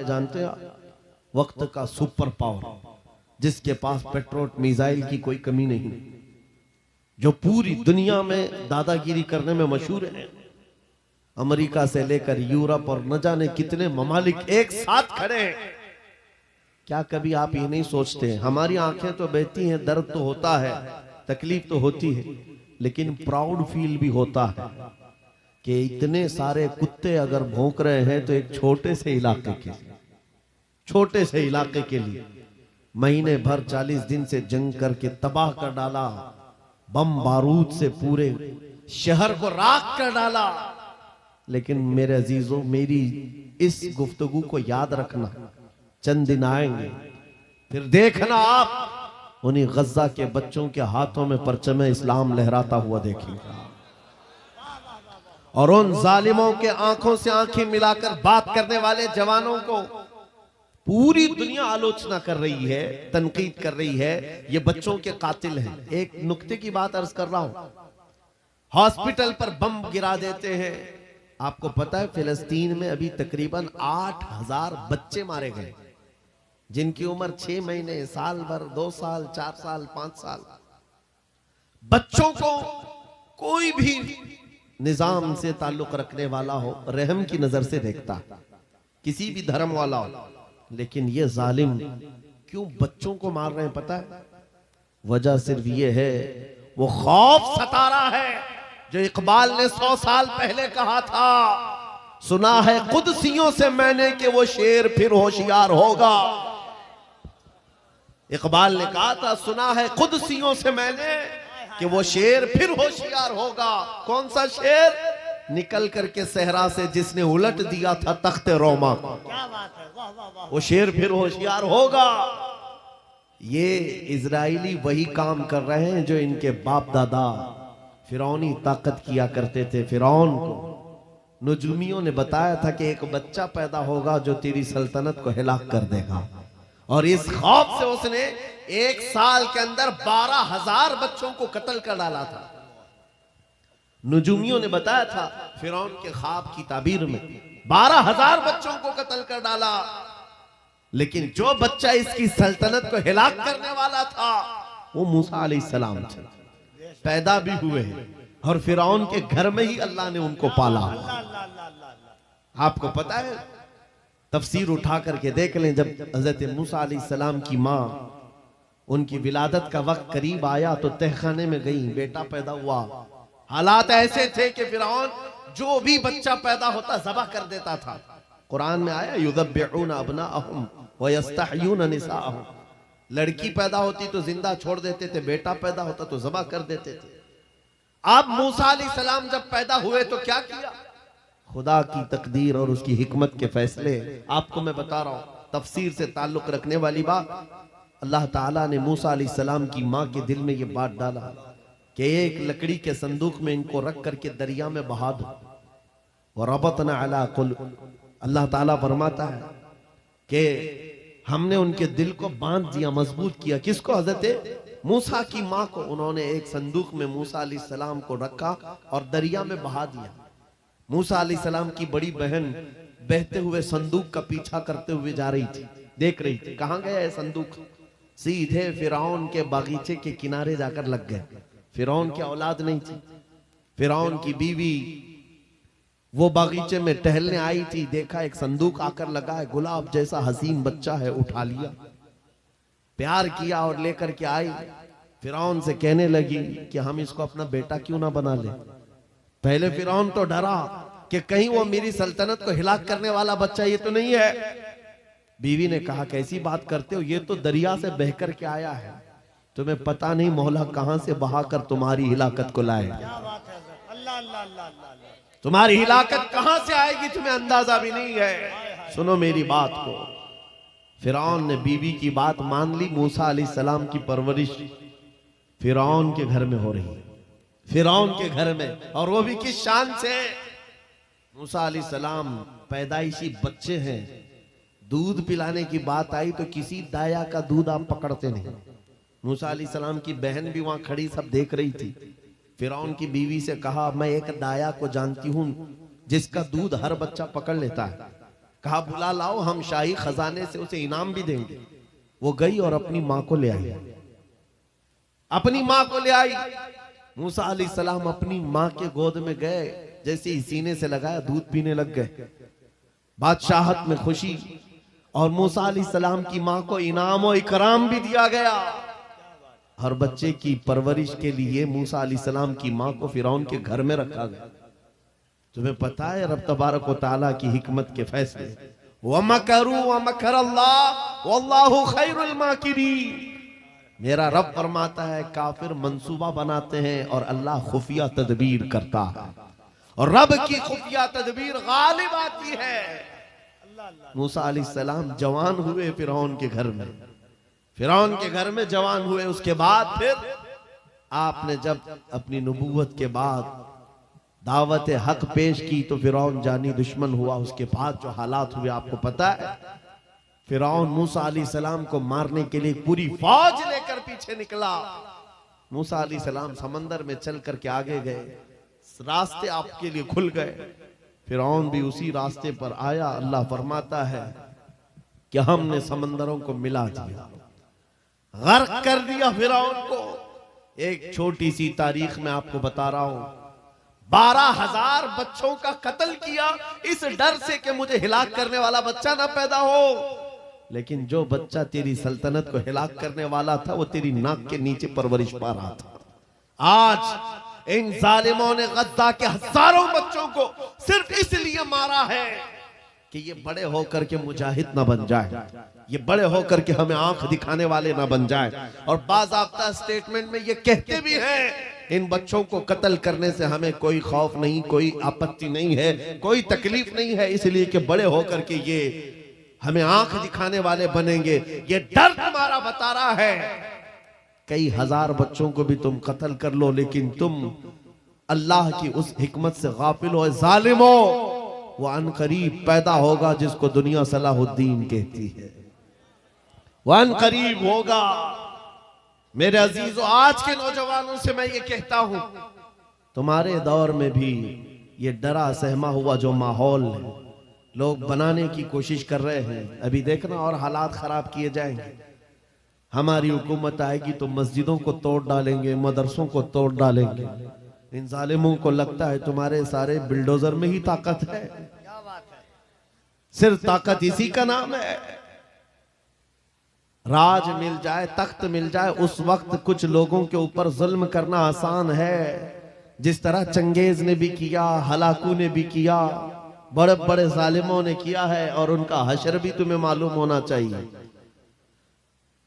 जानते हैं वक्त का सुपर पावर, जिसके पास पेट्रोल मिसाइल की कोई कमी नहीं, जो पूरी दुनिया में दादागिरी करने में मशहूर है। अमेरिका से लेकर यूरोप और न जाने कितने ममालिक एक साथ खड़े हैं। क्या कभी आप ये नहीं सोचते, हमारी आंखें तो बहती हैं, दर्द तो होता है, तकलीफ तो होती है, लेकिन प्राउड फील भी होता है कि इतने सारे कुत्ते अगर भौंक रहे हैं तो एक छोटे से इलाके के लिए महीने भर 40 दिन से जंग करके तबाह कर डाला, बम बारूद से पूरे शहर को राख कर डाला। लेकिन मेरे अजीजों, मेरी इस गुफ्तगू को याद रखना, चंद दिन आएंगे फिर देखना आप उन्हीं गज्जा के बच्चों के हाथों में परचम इस्लाम लहराता हुआ देखेंगे, और उन जालिमों के आंखों से आंखें मिलाकर बात करने वाले जवानों को पूरी दुनिया आलोचना कर रही है, तनकीद कर रही है, ये बच्चों के कातिल हैं। एक नुक्ते की बात अर्ज कर रहा हूं, हॉस्पिटल पर बम गिरा देते हैं। आपको पता है फिलिस्तीन में अभी तकरीबन 8000 बच्चे मारे गए, जिनकी उम्र 6 महीने, साल भर, 2 साल, 4 साल, 5 साल। बच्चों को कोई भी निजाम से ताल्लुक रखने वाला हो, रहम की नजर से देखता, किसी भी धर्म वाला हो, लेकिन ये जालिम क्यों बच्चों को मार रहे हैं पता है? वजह सिर्फ ये है, वो खौफ सता रहा है जो इकबाल ने 100 साल पहले कहा था, सुना है कुदसियों से मैंने कि वो शेर फिर होशियार होगा। इकबाल ने कहा था, सुना है कुदसियों से मैंने कि वो शेर फिर होशियार होगा। कौन सा शेर? निकल करके सहरा से जिसने उलट दिया था तख्ते रोमा को। क्या बात है, वाह वाह वाह। वो शेर फिर होशियार होगा। ये इजराइली वही काम कर रहे हैं जो इनके बाप दादा फिरौनी ताकत किया करते थे। फिरौन को नुजूमियों ने बताया था कि एक बच्चा पैदा होगा जो तेरी सल्तनत को हिलाक कर देगा, और इस खौफ से उसने 1 साल के अंदर 12,000 बच्चों को कत्ल कर डाला था। नुजूमियों ने बताया था फिरौन के ख्वाब की ताबीर में 12,000 बच्चों को कत्ल कर डाला, लेकिन जो बच्चा इसकी सल्तनत को हिलाक करने वाला था वो मूसा अलैहिस्सलाम थे। पैदा भी हुए हैं और फिरौन के घर में ही अल्लाह ने उनको पाला। आपको पता है, तफसीर उठा करके देख लें, जब हजरत मूसा अलैहिस्सलाम की माँ, उनकी विलादत का वक्त करीब आया तो तहखाने में गई, बेटा पैदा हुआ। हालात ऐसे थे कि फिरौन जो भी बच्चा पैदा होता ज़बह कर देता था। कुरान में आया, युज़ब्बिऊना अब्नाअहुम व यस्तहयूना निसाअहुम। लड़की पैदा होती तो जिंदा छोड़ देते थे, बेटा पैदा होता तो ज़बह कर देते थे। अब मूसा अलैहिस्सलाम जब पैदा हुए तो क्या किया? खुदा की तकदीर और उसकी हिकमत के फैसले आपको मैं बता रहा हूं, तफसीर से ताल्लुक रखने वाली बात। अल्लाह ताला ने मूसा अलैहिस्सलाम की माँ के दिल में ये बात डाला कि एक लकड़ी के संदूक में इनको रख करके दरिया में बहा दो। और रबतना अला कुलूब, अल्लाह ताला फरमाता है कि हमने उनके दिल को बांध दिया, मजबूत किया। किसको? हजरत मूसा की माँ को। उन्होंने एक संदूक में मूसा अलैहिस्सलाम को रखा और दरिया में बहा दिया। मूसा अलैहिस्सलाम की बड़ी बहन बहते हुए संदूक का पीछा करते हुए जा रही थी, देख रही थी कहां गया है संदूक। सीधे फिरौन के बागीचे के किनारे जाकर लग गए। फिरौन की औलाद नहीं थी, फिरौन की बीवी वो बागीचे में टहलने आई थी, देखा एक संदूक आकर लगा है, गुलाब जैसा हसीन बच्चा है, उठा लिया, प्यार किया और लेकर के आई। फिरौन से कहने लगी कि हम इसको अपना बेटा क्यों ना बना ले। पहले फिरौन तो डरा कि कहीं वो मेरी सल्तनत को हिलाक करने वाला बच्चा ये तो नहीं है। बीवी ने कहा, कैसी बात करते हो, ये तो दरिया से बह कर के आया है, तुम्हें पता नहीं मौला कहां से बहाकर तुम्हारी हिलाकत को लाए। तुम्हारी हिलाकत कहां से आएगी तुम्हें अंदाजा भी नहीं है। सुनो मेरी बात को। फिरौन ने बीवी की बात मान ली। मूसा अलैहिस्सलाम की परवरिश फिरौन के घर में हो रही है, फिरौन के घर में, और वो भी किस शान से। मूसा अलैहिस्सलाम पैदाइशी बच्चे हैं, दूध पिलाने की बात आई तो किसी दाया का दूध आप पकड़ते नहीं। मूसा अलैहिस्सलाम की बहन भी वहां खड़ी सब देख रही थी। फिरौन की बीवी से कहा, मैं एक दाया को जानती हूं जिसका दूध हर बच्चा पकड़ लेता है। कहा बुला लाओ, हम शाही खजाने से उसे इनाम भी देंगे। वो गई और अपनी माँ को ले आई, अपनी माँ को ले आई। मूसा अलैहिस्सलाम अपनी माँ के गोद में गए, जैसे ही सीने से लगाया दूध पीने लग गए। बादशाहत में खुशी, और मूसा अलैहिस्सलाम की माँ को इनाम और इकराम भी दिया गया। हर बच्चे की परवरिश के लिए मूसा अलैहिस्सलाम की माँ को फिरौन के घर में रखा गया। तुम्हें पता है रब तबारक व तआला की हिकमत के फैसले। वमकरू वमकरल्लाह वल्लाहु खैरुल माकिरीन। मेरा रब फरमाता है काफिर मंसूबा बनाते हैं और अल्लाह खुफिया तदबीर करता है, और रब की खुफिया तदबीर गालिब आती है। मूसा अलैहिस्सलाम जवान हुए फिरौन के घर में, फिरौन के घर में जवान हुए। उसके बाद फिर आपने जब अपनी नबूवत के बाद दावत हक पेश की तो फिरौन जानी दुश्मन हुआ। उसके बाद जो हालात हुए आपको पता है। फिरौन मूसा अलैहिस्सलाम को मारने के लिए पूरी फौज लेकर पीछे निकला। मूसा अलैहिस्सलाम समंदर में चल करके आगे गए, रास्ते आपके लिए खुल गए। फिरौन भी उसी रास्ते पर आया। अल्लाह फरमाता है कि हमने समंदरों को मिला दिया, गर्क कर दिया फिरौन को। एक छोटी सी तारीख में आपको बता रहा हूं, 12,000 बच्चों का कत्ल किया इस डर से कि मुझे हिलाक करने वाला बच्चा ना पैदा हो। लेकिन जो बच्चा तेरी सल्तनत को हिलाक करने वाला था वो तेरी नाक के नीचे परवरिश पा रहा था। आज इन जालिमों ने गद्दा के हजारों बच्चों को सिर्फ इसलिए मारा है कि ये बड़े होकर के मुजाहिद ना बन जाए, ये बड़े होकर के हमें आंख दिखाने वाले ना बन जाए। और बाज़ाब्ता स्टेटमेंट में ये कहते भी हैं इन बच्चों को कत्ल करने से हमें कोई खौफ नहीं, कोई आपत्ति नहीं है, कोई तकलीफ नहीं है, इसलिए कि बड़े होकर के ये हमें आंख दिखाने वाले बनेंगे। ये डर तुम्हारा बता रहा है। कई हजार बच्चों को भी तुम कत्ल कर लो, लेकिन तुम अल्लाह की उस हिकमत से गाफिल हो। जालिमो, वो अनकरीब पैदा होगा जिसको दुनिया सलाहुद्दीन कहती है, वो अनकरीब होगा। मेरे अजीजों, आज के नौजवानों से मैं ये कहता हूं, तुम्हारे दौर में भी ये डरा सहमा हुआ जो माहौल है लोग बनाने की कोशिश कर रहे हैं, अभी देखना और हालात खराब किए जाएंगे। हमारी हुकूमत आएगी तो मस्जिदों को तोड़ डालेंगे, मदरसों को तोड़ डालेंगे। इन जालिमों को लगता है तुम्हारे सारे बिल्डोजर में ही ताकत है। सिर्फ ताकत इसी का नाम है। राज मिल जाए, तख्त मिल जाए, उस वक्त कुछ लोगों के ऊपर जुल्म करना आसान है, जिस तरह चंगेज ने भी किया, हलाकू ने भी किया, बड़े बड़े जालिमों ने किया है, और उनका हशर भी तुम्हें मालूम होना चाहिए।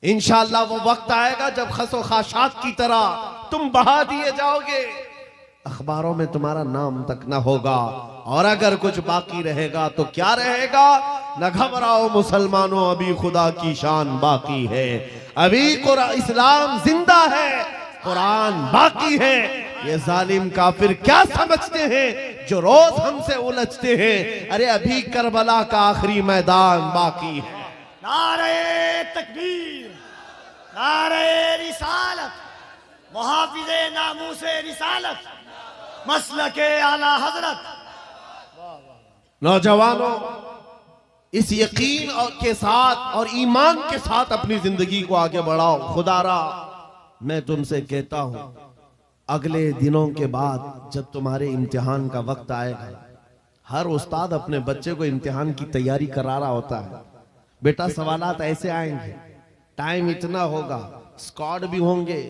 इंशाअल्लाह वो वक्त आएगा जब खसो खाशात की तरह तुम बहा दिए जाओगे, अखबारों में तुम्हारा नाम तक ना होगा। और अगर कुछ बाकी रहेगा तो क्या रहेगा? न घबराओ मुसलमानों, अभी खुदा की शान बाकी है, अभी इस्लाम जिंदा है, कुरान बाकी है। ये जालिम काफिर क्या समझते हैं जो रोज हमसे उलझते हैं? अरे अभी करबला का आखिरी मैदान बाकी है। नारे तकबीर, नारे रिसालत, मुहाफिज़े नामूसे रिसालत, मसलके आला हजरत। नौजवानों, इस यकीन के साथ और ईमान के साथ अपनी जिंदगी को आगे बढ़ाओ। खुदारा मैं तुमसे कहता हूं, अगले दिनों के बाद जब तुम्हारे इम्तिहान का वक्त आएगा, हर उस्ताद अपने बच्चे को इम्तिहान की तैयारी करा रहा होता है। बेटा सवालात ऐसे आएंगे, टाइम इतना होगा, स्क्वाड भी होंगे,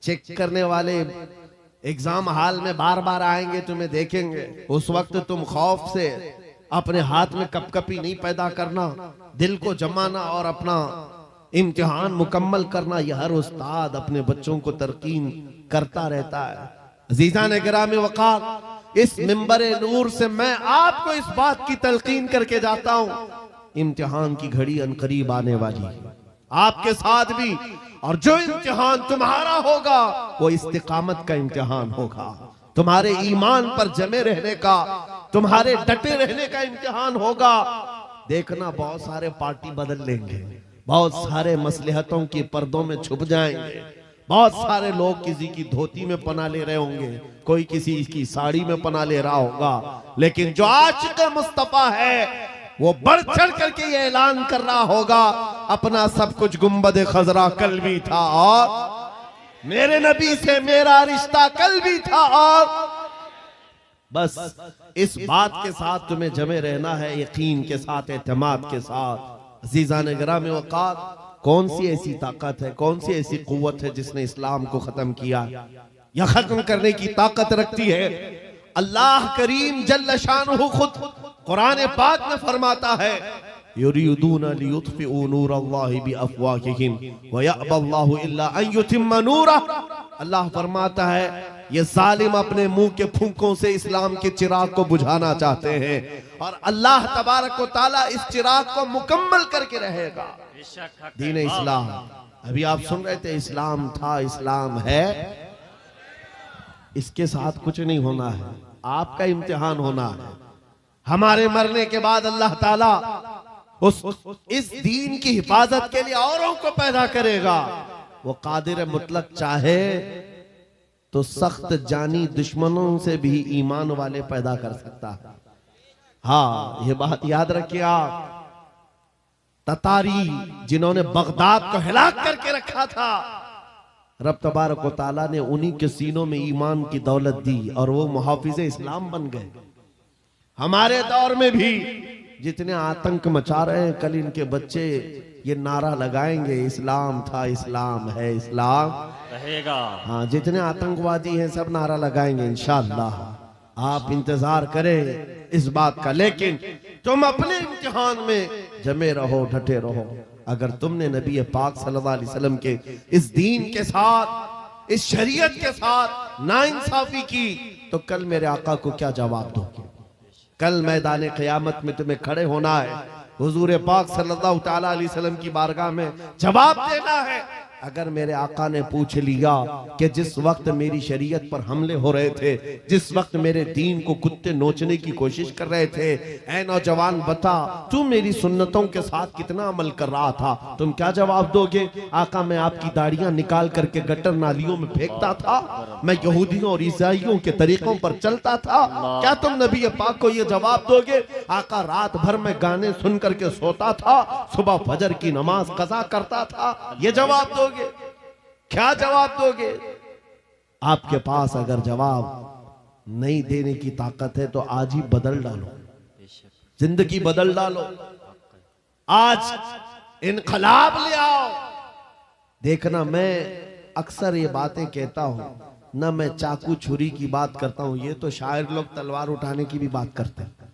चेक करने वाले एग्जाम हॉल में बार बार आएंगे, तुम्हें देखेंगे। उस वक्त तुम खौफ से अपने हाथ में कपकपी नहीं पैदा करना, दिल को जमाना और अपना इम्तिहान मुकम्मल करना। यह हर उस्ताद अपने बच्चों को तरकीन करता रहता है। अजीज़ान गिरामी वक़ार, इस मिंबरे नूर से मैं आपको इस बात की तलकीन करके जाता हूं, इम्तिहान की घड़ी अनकरीब आने वाली है आपके साथ भी। और जो इम्तिहान तुम्हारा होगा वो इस्तिकामत का इम्तिहान होगा, तुम्हारे ईमान पर जमे रहने का, तुम्हारे डटे रहने का इम्तिहान होगा। देखना बहुत सारे पार्टी बदल लेंगे, बहुत सारे मसलहतों के पर्दों में छुप जाएंगे, बहुत सारे लोग किसी की धोती में पना ले रहे होंगे, कोई किसी की साड़ी में पना ले रहा होगा। लेकिन जो आशिक़ मुस्तफा है वो बढ़ चढ़ करके ये ऐलान कर रहा होगा अपना सब कुछ गुंबद खजरा कल भी था और मेरे नबी से मेरा रिश्ता कल भी था। और बस इस बात के साथ तुम्हें जमे रहना है, यकीन के साथ, एतमाद के साथ। अजीज़ान गिराम वक़ार, कौन सी ऐसी ताकत है, कौन सी ऐसी कुव्वत है जिसने इस्लाम को खत्म किया या खत्म करने की ताकत रखती है? अल्लाह करीम जल्ल शानुहु खुद कुरान पाक में फरमाता है, युरीदूना लियुत्फिउ नूरल्लाहि बिअफ़वाहिहिम व यअबल्लाहु इल्ला अन युतिम्मा नूरह। अल्लाह फरमाता है ये जालिम अपने मुंह के फूंकों से इस्लाम के चिराग को बुझाना चाहते हैं और अल्लाह तबारक व तआला इस चिराग को मुकम्मल करके रहेगा। दीन इस्लाम, अभी आप सुन रहे थे, इस्लाम था, इस्लाम है, इसके साथ कुछ नहीं होना है, आपका इम्तिहान होना है। हमारे मरने के बाद अल्लाह ताला इस दीन की हिफाजत के लिए औरों को पैदा करेगा। वो कादिर मुतलक चाहे तो सख्त जानी दुश्मनों से भी ईमान वाले पैदा कर सकता है। हाँ, ये बात याद रखिए आप। ततारी जिन्होंने बगदाद को हिलाक करके रखा था, रब तबारक व तआला ने उन्हीं के सीनों में ईमान की दौलत दी और वो मुहाफिज़े इस्लाम बन गए। हमारे दौर में भी जितने आतंक मचा रहे हैं, कल इनके बच्चे ये नारा लगाएंगे, इस्लाम था, इस्लाम है, इस्लाम रहेगा। हाँ, जितने आतंकवादी हैं सब नारा लगाएंगे इंशाअल्लाह। आप इंतजार करें इस बात का, लेकिन तुम अपने इम्तिहान में जमे रहो, डटे रहो। अगर तुमने नबी पाक सल्लल्लाहु अलैहि वसल्लम के इस दीन के साथ, इस शरीयत के साथ नाइंसाफी की, तो कल मेरे आका को क्या जवाब दोगे? कल मैदान क़यामत में तुम्हें खड़े होना है, हुजूर पाक सल्लल्लाहु तआला अलैहि वसल्लम की बारगाह में जवाब देना है। अगर मेरे आका ने पूछ लिया कि जिस वक्त मेरी शरीयत पर हमले हो रहे थे, जिस वक्त मेरे दीन को कुत्ते नोचने की कोशिश कर रहे थे, ऐ नौजवान बता तू मेरी सुन्नतों के साथ कितना अमल कर रहा था? तुम क्या जवाब दोगे? आका, मैं आपकी दाढ़ियां निकाल करके गटर नालियों में फेंकता था, मैं यहूदियों और ईसाइयों के तरीकों पर चलता था। क्या तुम नबी पाक को ये जवाब दोगे? आका, रात भर में गाने सुन करके सोता था, सुबह फजर की नमाज कज़ा करता था, ये जवाब दोगे? क्या जवाब दोगे? आपके पास अगर जवाब नहीं देने की ताकत है तो आज ही बदल डालो, जिंदगी बदल डालो, आज इनकलाब ले आओ। देखना, मैं अक्सर ये बातें कहता हूं ना, मैं चाकू छुरी की बात करता हूं, ये तो शायर लोग तलवार उठाने की भी बात करते हैं।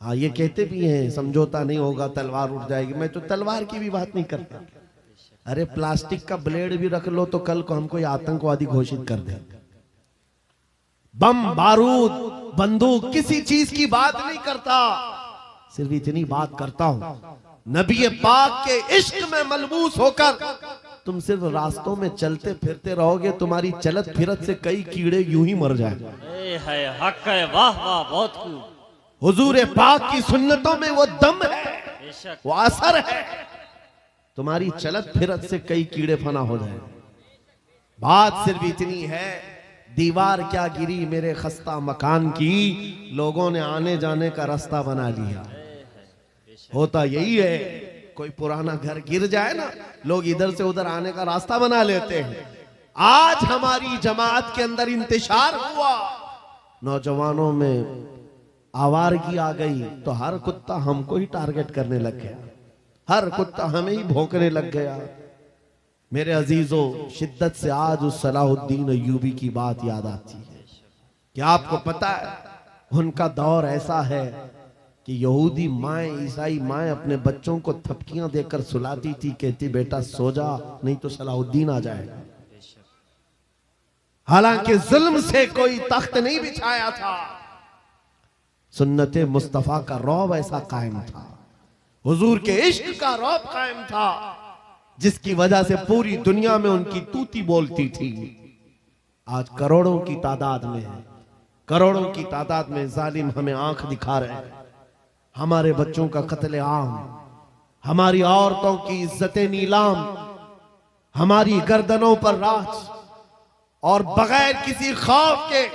हाँ, ये कहते भी हैं समझौता नहीं होगा, तलवार उठ जाएगी। मैं तो तलवार की भी बात नहीं करता। अरे प्लास्टिक का ब्लेड भी रख लो तो कल को हमको आतंकवादी घोषित कर दे। बम, बारूद, बंदूक, किसी चीज की बात नहीं करता, सिर्फ इतनी बात करता हूं, नबी पाक के इश्क में मलबूस होकर तुम सिर्फ रास्तों में चलते फिरते रहोगे, तुम्हारी चलत फिरत से कई कीड़े यूं ही मर जाएंगे। हक है, वाह वाह, बहुत खूब। हुजूर पाक की सुन्नतों में वो दम है, वो असर है, तुम्हारी चलत फिरत से कई कीड़े फना हो जाए। बात सिर्फ इतनी है, दीवार क्या गिरी मेरे खस्ता मकान की, लोगों ने आने जाने का रास्ता बना लिया। होता यही है, कोई पुराना घर गिर जाए ना, लोग इधर से उधर आने का रास्ता बना लेते हैं। आज हमारी जमात के अंदर इंतशार हुआ, नौजवानों में आवारगी आ गई तो हर कुत्ता हमको ही टारगेट करने लग गया, हर कुत्ता हमें ही भौंकने लग गया। मेरे अजीजों, शिद्दत से आज उस सलाहुद्दीन अय्यूबी की बात याद आती है। क्या आपको पता है, उनका दौर ऐसा है कि यहूदी माएँ, ईसाई माएँ अपने बच्चों को थपकियां देकर सुलाती थी, कहती बेटा सो जा नहीं तो सलाहुद्दीन आ जाएगा। हालांकि जुल्म से कोई तख्त नहीं बिछाया था, सुन्नते मुस्तफा का रौब ऐसा कायम था, हुजूर के इश्क का रौब कायम था, जिसकी वजह से पूरी दुनिया में उनकी तूती बोलती थी। आज करोड़ों की तादाद में है, करोड़ों की तादाद में जालिम हमें आंख दिखा रहे हैं। हमारे बच्चों का कत्ले आम, हमारी औरतों की इज्जतें नीलाम, हमारी गर्दनों पर राज, और बगैर किसी खौफ के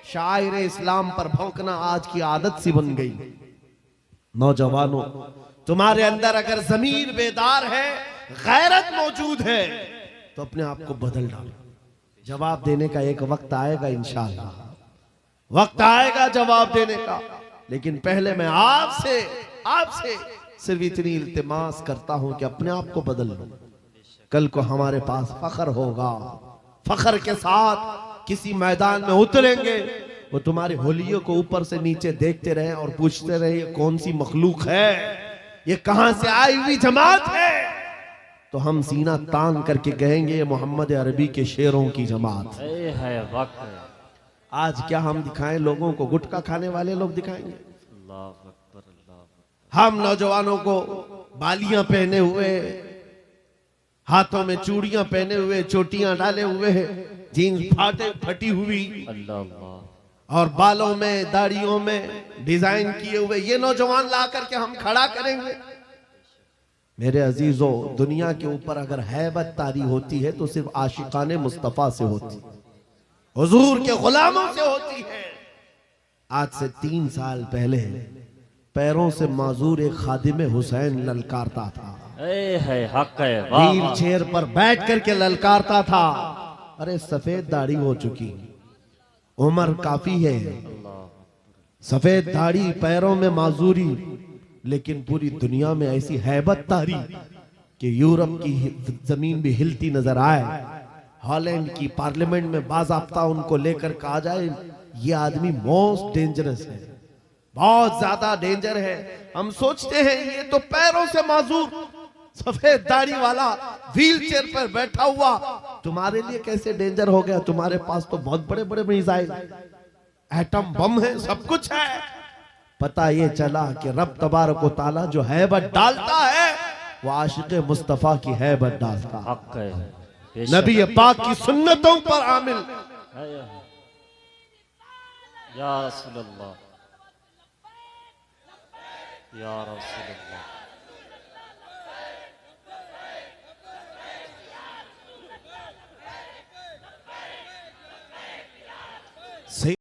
शायर इस्लाम पर भौंकना आज की आदत सी बन गई। नौजवानों, तुम्हारे अंदर अगर ज़मीर बेदार है, गैरत मौजूद है, तो अपने आप को बदल डालो। जवाब देने का एक वक्त आएगा, इंशाअल्लाह वक्त आएगा जवाब देने का। लेकिन पहले मैं आपसे सिर्फ इतनी इल्तिमास करता हूं कि अपने आप को बदल लो। कल को हमारे पास फख्र होगा, फख्र के साथ किसी मैदान में उतरेंगे, वो तुम्हारे होलियों को ऊपर से नीचे देखते रहे और पूछते रहे ये कौन सी मखलूक है, ये कहां से आई हुई जमात है, तो हम सीना तान करके कहेंगे ये मोहम्मद अरबी के शेरों की जमात है। वक्त आज क्या हम दिखाएं लोगों को? गुटखा खाने वाले लोग दिखाएंगे। अल्लाह अकबर, अल्लाह अकबर। हम नौजवानों को बालियां पहने हुए, हाथों में चूड़ियां पहने हुए, चोटियां डाले हुए, जीन्स फटी हुई, अल्लाह अल्लाह, और बालों में दाढ़ियों में डिजाइन किए हुए ये नौजवान ला करके हम खड़ा करेंगे। मेरे अजीजों, दुनिया के ऊपर अगर हैबत तारी होती है तो सिर्फ आशिकाने मुस्तफा से होती है, हुजूर के गुलामों से होती है। आज से 3 साल पहले पैरों से माजूर एक खादिम हुसैन ललकारता था, है हक है। वाह व्हील वाह, चेयर पर बैठ करके ललकारता था। अरे सफेद दाढ़ी हो चुकी, उम्र काफी है, सफेद दाढ़ी, पैरों में माजूरी, लेकिन पूरी दुनिया में ऐसी हैबत तारी कि यूरोप की जमीन भी हिलती नजर आए। हॉलैंड की पार्लियामेंट में बाज़ाब्ता उनको लेकर कहा जाए ये आदमी मोस्ट डेंजरस है, बहुत ज्यादा डेंजर है। हम सोचते हैं ये तो पैरों से माजूर सफेद दाढ़ी वाला व्हील चेयर पर बैठा हुआ तुम्हारे लिए कैसे डेंजर हो गया? तुम्हारे पास तो बहुत बड़े बड़े मिसाइल, एटम बम है, सब कुछ है। पता ये चला कि रब तबारक व तआला जो हैबत डालता है वो आशिक मुस्तफा की हैबत डालता है, हक है। नबी पाक की सुन्नतों पर आमिल। या रसूल अल्लाह, या रसूल अल्लाह।